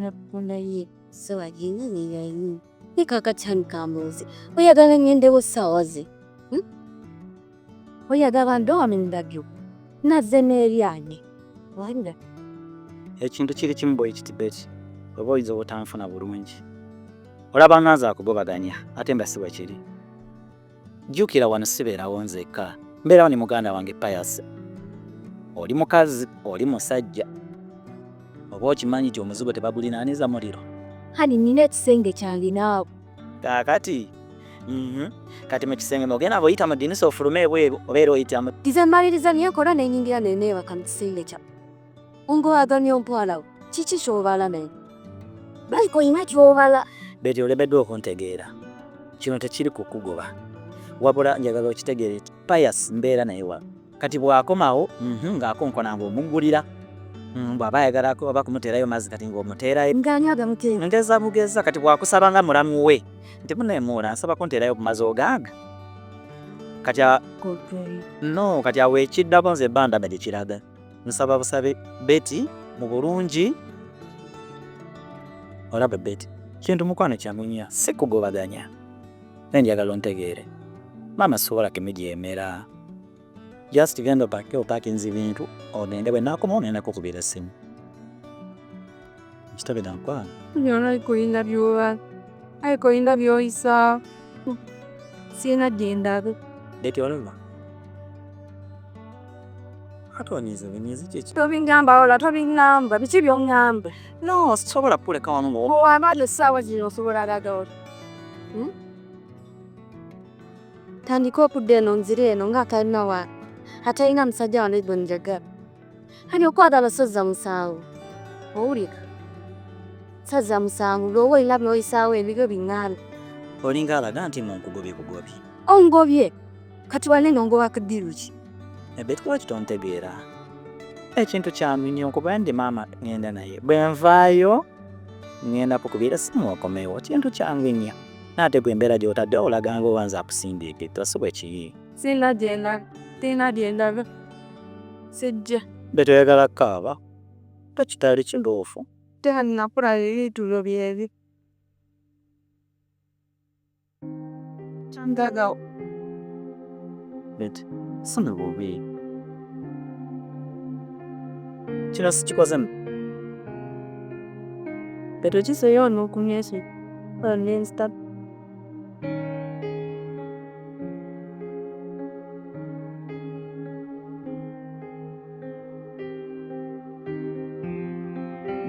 nakunda ye sawa jinga ni yayi ikaka chan kamuzi oyagala ngende wosawaze oyagala ndo amindagyo naze neryanye wanda ekintu kiri kimu boy kitibeti oba oyinza obutanfuna bulungi olaba nganza akugobaganya ate mba siwe kiri jjukira wano sibeerawo nzekka mbeerawo ni muganda wange Pius oli mukazi oli musajja oba okimanyi nti omuzigo tebagulinaaniza muliro hani nina ekisenge kyange naawe kaakati kati mu kisenge nogenda boyita mu dinisa ofulume ebweru obeera oyitamu tize mmaliriza niyo kola nenyingira neneebaka mu kisenge kya ungoaganya ompwalawo kiki kyobala naye baliko oyina kyobala beti olemeddwa okuntegeera kino tekiri kukugoba wabula njagala okitegeere nti Pius mbeera naye wa kati bwakomawo ng'akonkona ng'omuggulira bw'aba ayagala oba kumuteerayo mazzi kati ng'omuteerayo nganyaga muteera ngeza bugeza kati bwakusaba nga mulamu we nti muneemuula nsaba kunteerayo ku mazzi ogaaga kati no kati awo ekiddako nze ebbanda be likiraga nsaba busabe Betty mu bulungi olaba Betty kintu mukwano kyamunya si kugobaganya naye njagala ontegeere mama sobola kimigyemera just genda opakinze ebintu onende bwe naakoma onenda kukubira essimu kitabe nankwana byona ayikoyinda byoba ayikoyinda byoyisa sina gyendabe Betty olaba atonize binizi kiki tobingamba ola tobingamba biki byongamba no sobola kuleka wano owabadde essaawa zino osobola alaga tandika okudda eno nzira eno ng'akalina wa atalina musajja wange gwe njagala hani okwagala sozza musanvu owulira sazza musanvu lwoba olina by'oyisaawo ebiryo biŋŋaana olinga alaga nti munkugobye ongobye kati wanene ongoba kuddiru ki Betty lwaki tontegeera ekintu kyamunye nkuba ndi maama ngenda naye bwe nvaayo ngenda kukubira simu okomewo kintu kyangunya naate gwe embeera gy'otadde olaga nga owanza akusindiika ettasi bwe kiri sina gyendaga tina gyendaga sijja Betty oyagala kaaba takitali kituufu tehani nakula ebitulo byebyo kyandagawo Betty sina bubi kino sikikozemu Betty okiseeyo n'okumyesi olinsta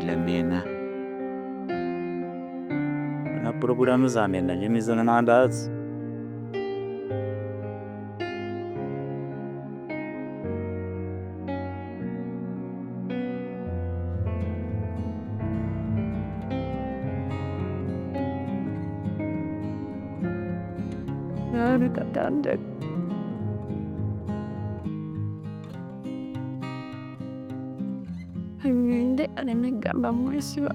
Lemina na programu za mena nyemizo na mandazi katanda ngende anemegamba mwesiba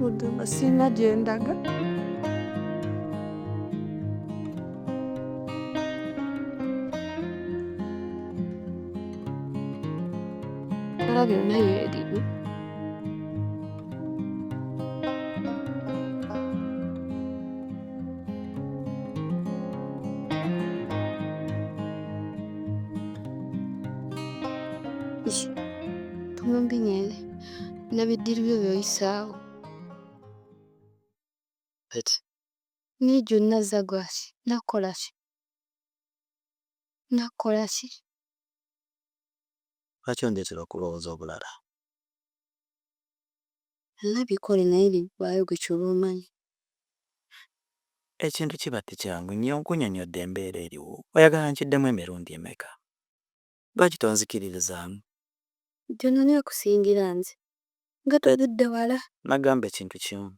uduma sina gyendaga byonna yeerimu tumumbi ngende nabiddiru byo byoyisaawo Betty niyo gyonna zagwaki nakola ki lwaki ondeetera okulowooza obulala nabikole naye biggwaayo gwe kyoba omanyi ekintu kiba tekyangu nnyo nkunyonyodde embeera eriwo oyagala nkiddemu emirundi emeka lwaki tonzikiririzaamu gyonna niyo kusingira nze nga togudde wala nagamba ekintu kimu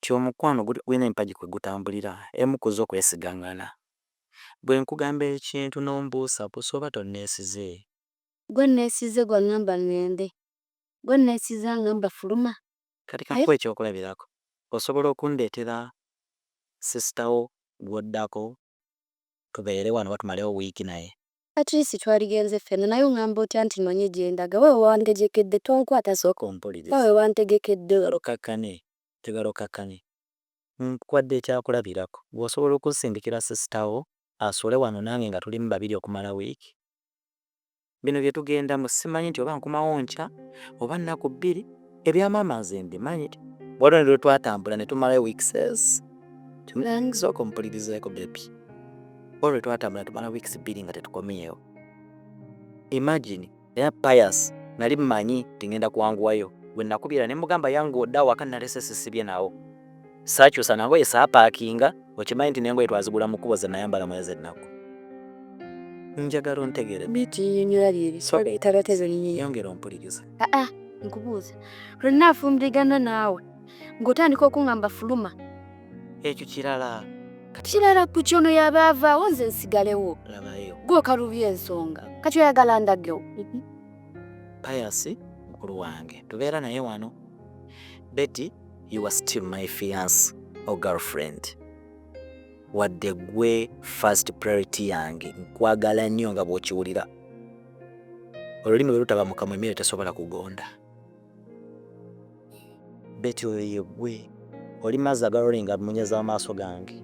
kyomukwano gwina empagi kwe gutambulira emu ku zo kwesigaŋŋana bwe nkugamba ekintu n'ombuusabuusa oba tonneesize gwe neesize gwangamba ngende gwe neesize ngamba fuluma kati kakuwa ekyokulabirako osobola okundeetera sisitawo gw'oddako tubeere wano batumalewo wiiki naye. At least twaligenze ffenna naye ongamba otya nti manye gye ndaga wewe wantegekedde tonkwata sooka Ompuliriza. wewe wantegekedde Tegala okakkane. Nkwadde ekyakulabirako. Bw'osobola okusindikira sister wo asole wano nange nga tulimu babiri okumala wiiki. Bino bye tugendamu simanyi nti oba nkumawo nkya oba nnaku bbiri ebyamaama nze mbimanyi. Bw'olwo ne twatambula ne tumalayo weeks. Sooka ompulirizeeko baby. Olwo twatambula tumala weeks 2 nga tetukomyewo. Imagine era Pius nali mmanyi tingenda kuwanguwayo bwe nakubira ne mugamba yangu odda waka nalese sisibye nawo. Saakyusa nangoye saapaakinga okimanyi nti nengoye twazigula mu kkubo ze nayambala mwezi ennaku. Njagala ontegere. Biti nyola liri so itarateze nyinyi. Yongera ompuliriza. Nkubuuza. Lwe nnaafumdigana naawe ng'otandika okungamba fuluma. Ekyo kirala. Kirala ku kyono yabaavaawo nze nsigalewo. Labayo. Gwe okalubya ensonga. Kati oyagala ndagewo. Pius mukulu wange tubeera naye wano. Betty, you are still my fiancé or girlfriend. Wadde gwe first priority yange nkwagala nnyo nga bw'okiwulira. Olulimi lwe lutaba mu kamwa emmere tesobola kugonda. Betty oyo ye gwe oli mazzi agalolinga munyeza amaaso gange.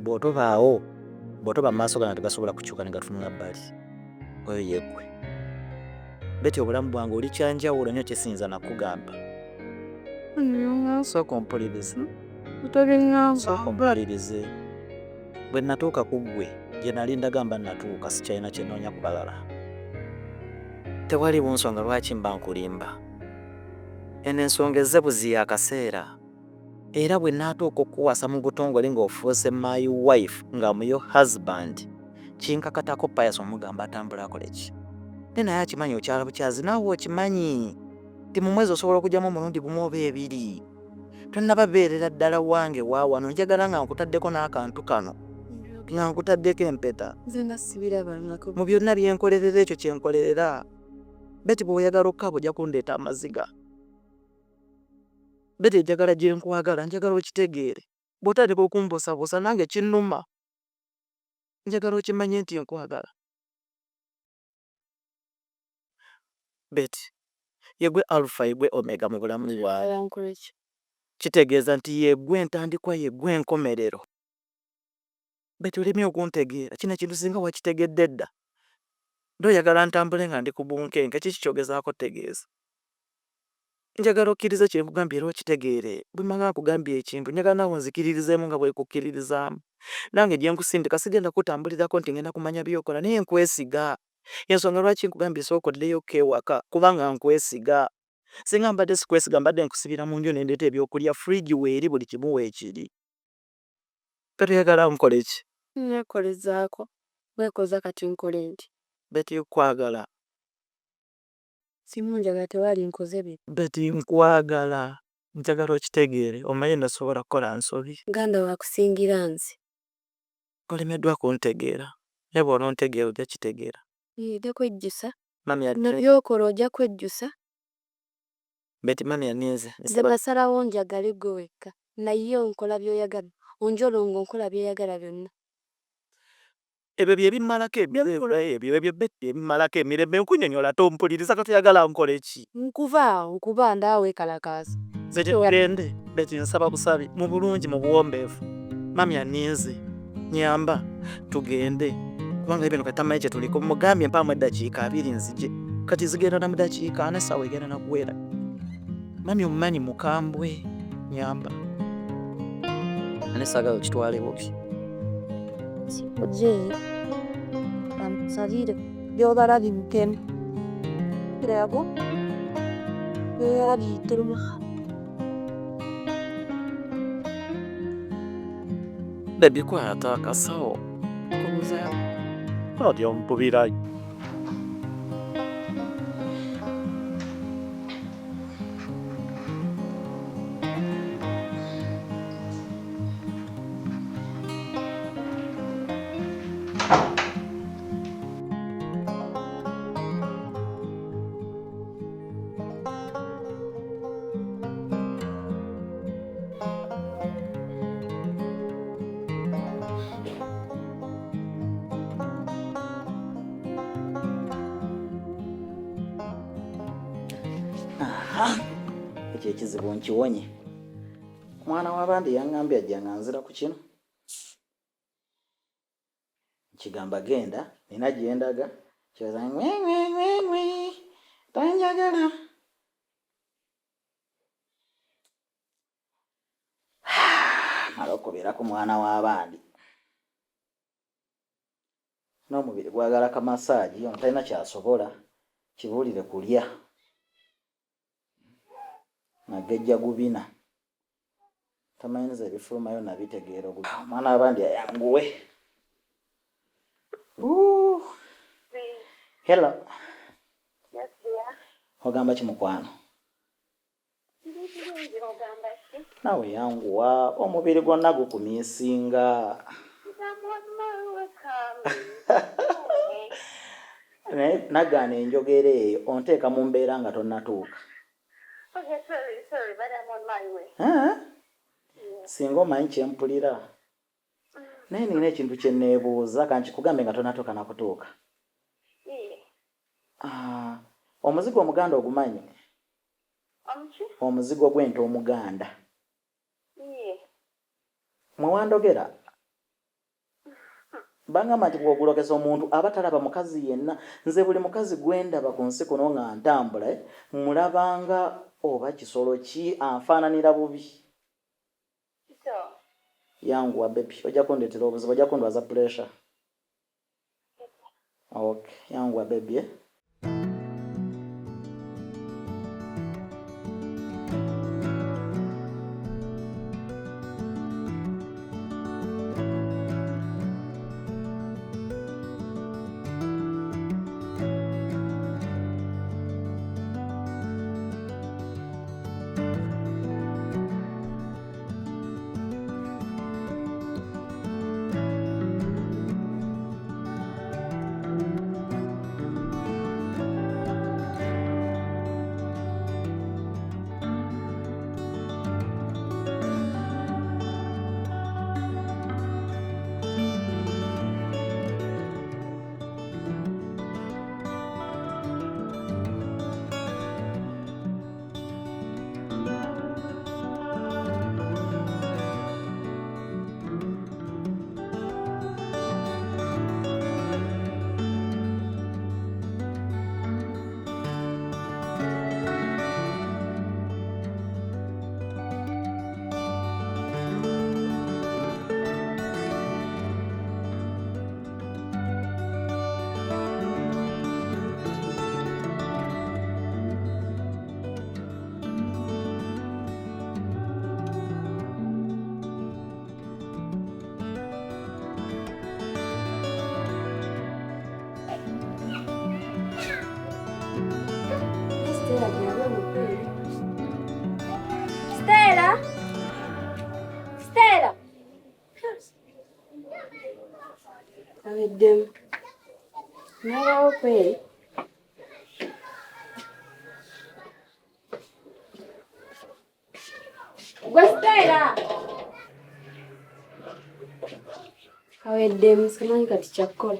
Bw'otobaawo bw'otoba mu maaso gange tegasobola kukyuka ne gatunula bbali. Oyo ye gwe. Betty obulamu bwange oli kyanjawulo nnyo kisinza nakugamba. Sooka ompulirize. Sooka ompulirize. Bwe natuuka ku ggwe gye nali ndagamba natuuka sikyalina kye nnoonya ku balala. Tewali bunsonga lwaki mba nkulimba. Eno ensonga ezze buziya akaseera. Era bwe naatuuka okuwasa mu butongole ng'ofuuse my wife nga muyo husband kinkakatako Pius omugamba atambula akole ki. Naye akimanyi okyala bukyazi naawe okimanyi ti mu mwezi osobola okugyamu omulundi gumu oba ebiri. Tonnababeerera ddala wange waawano njagala nga nkutaddeko n'akantu kano nga nkutaddeko empeta. Nze nasibirabangako. Mu byonna byenkolerera ekyo kyenkolerera. Betty bw'oyagala okukaba ojja kundeeta amaziga. Betty njagala gye nkwagala njagala okitegeere. Bw'otandika okumbuusabuusa nange kinnuma. Njagala okimanye nti nkwagala. Betty, yegwe alpha yegwe omega mu bulamu bwawe. Kitegeeza nti yegwe entandikwa yegwe enkomerero. Betty olimye okuntegeera kino ekintu singa wakitegedde dda. Ndoyagala ntambule nga ndi ku bunkenke kiki kyogezaako tegeeza. Njagala okkirize kye nkugambye era okitegeere. Bwe mmanga nkugambye ekintu njagala naawe nzikiririzeemu nga bwe kukkiririzaamu. Nange gye nkusindika sigenda kutambulirako nti ngenda kumanya by'okola naye nkwesiga. Ensonga lwaki nkugambye sooka oddeyoka ewaka kubanga nkwesiga. Singa mbadde sikwesiga mbadde nkusibira mu nju ne ndeeta ebyokulya fridge weeri buli kimu weekiri. Toyagala nkole ki? Nekolezaako. Weekoza kati nkole nti. Betty nkwagala. Simu njagala tewali nkoze bye. Betty nkwagala. Njagala okitegeere omanyi nasobola kukola nsobi. Ganda wakusingira nze. Olemeddwa kuntegeera. Ne bw'onontegeera ojja kitegeera. Ojja kwejjusa. Mami By'okola ojja kwejjusa. Betty mami aninze. Nze basalawo njagale gwe wekka. Naye onkola by'oyagala. Onjolongo nkola by'oyagala byonna. Ebyo bye bimmalako ebyo Betty ebimmalako emirembe nkunyonyola tompuliriza kati oyagala nkole ki? Nkuba ndaawe kalakaasa. Gende Betty nsaba busabi mu bulungi mu buwombeefu. Mami aninze. Nyamba tugende. Kubanga ebyo katamanyi kye tuliko mugambye mpaamu eddakiika 2 nzije. Kati zigenda na mu dakiika 4 essaawa egenda na kuwera. Mami omumanyi mukambwe. Nyamba. Ane saagala okitwale bubi. Ojje. Salire. By'obala bimutemu. Kirabo. By'obala biyitemu. Baby kwata akasawo. Kubuza. Odi ompubira. Ekyo ekizibu nkiwonye. Mwana w'abandi yaŋŋambye ajja nga nzira ku kino. Kigamba genda, nina gye ndaga. Kyoza ngwe tanjagala. Mala okubeera ku mwana w'abandi. N'omubiri gwagala ka massage, ono talina kyasobola. Kibuulire kulya. Nagejja gubina. Tamanyiza ebifulumayo nabitegeera oguli. Mwana w'abandi ayanguwe. Hello. Yes, dear. Ogamba ki mukwano? Nawe yanguwa omubiri gwonna gukumiisinga. Nagaana enjogera eyo onteeka mu mbeera nga tonnatuuka. Okay, sorry, but I'm on my way. Singa omanyi kyempulira. Naye nina ekintu kye neebuuza kankikugambe nga tonnatuuka nakutuuka. Omuzigo omuganda ogumanyi? Omuzigo gw'ente omuganda. Mwe wandogera? Bangamba nti bw'ogulokesa omuntu aba talaba mukazi yenna. Nze buli mukazi gwendaba ku nsi kuno nga ntambula mulabanga oba kisolo ki anfaananira bubi. Yanguwa baby, ojja kundeetera obuzibu, ojja kundwaza pressure. Okay, yanguwa baby. Stella! Stella! Aweddemu. Nalawo kweri. Gwe Stella! Aweddemu, simanyi kati kyakkola.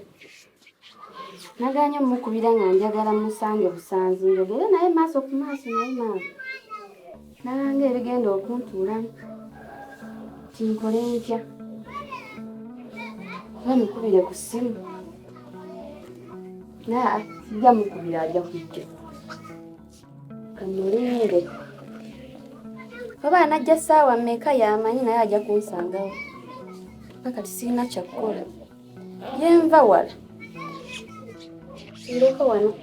Naganya mukubira nga njagala musange busanzi njogere naye maaso ku maaso naye maaso. Nalanga ebigenda okuntuulamu. Tinkole ntya. Mukubire ku ssimu. Naye sijja mukubira ajja kujja. Kamulinge. Oba anajja ssaawa mmeka y'amanyi naye ajja kunsangawo. Nakati sirina kyakkola. Yenva wala. Ndeka wano.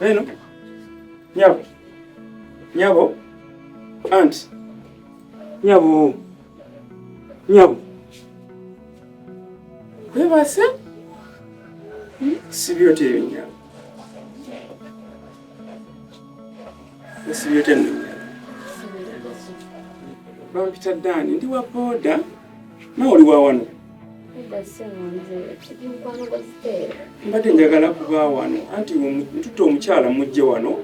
Eno, nyabo, aunt, nyabo, webase, Sibyote ebinyala. Sibyote nnyala. Bampita Dani ndi wa boda. Nawe oli wa wano? Mbadde njagala kuba wano anti ntutte omukyala mujje wano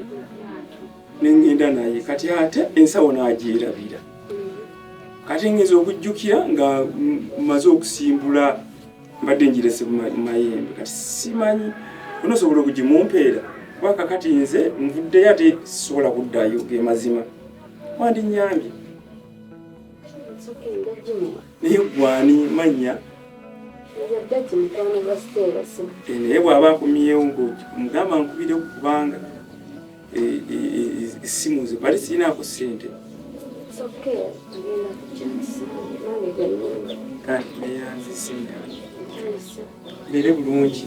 nengenda naye kati ate ensawo n'agirabira. Kati ngeze okujjukira nga maze okusimbula mbadde njirese mayembe kati simanyi onosobola okugimumpeera waka kati nze nvuddeyo ate sisobola kuddayo ge mazima wandi nyambye naye gwani manya naye bw'aba akumyewo ng'omugamba nkubire kubanga essimu ze bali sirinaako ssente kati neyanzisinga lere bulungi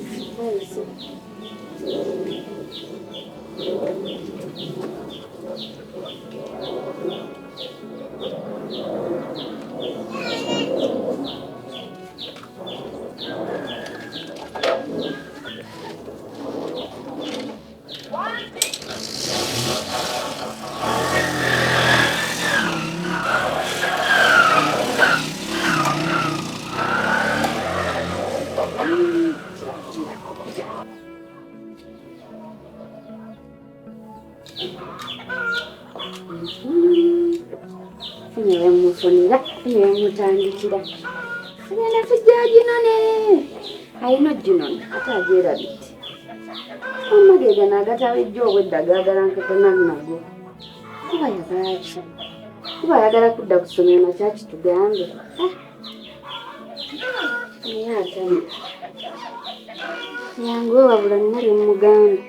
Funira mutandikira ngenda kujja ginone ayina ginone ate agyerabidde amagega n'agatawejja obwedda gaagala nketonanago kuba yagala ki kuba ayagala kudda ku ssomero nakyaki tugambe naye atani yange wabula nina lye mugamba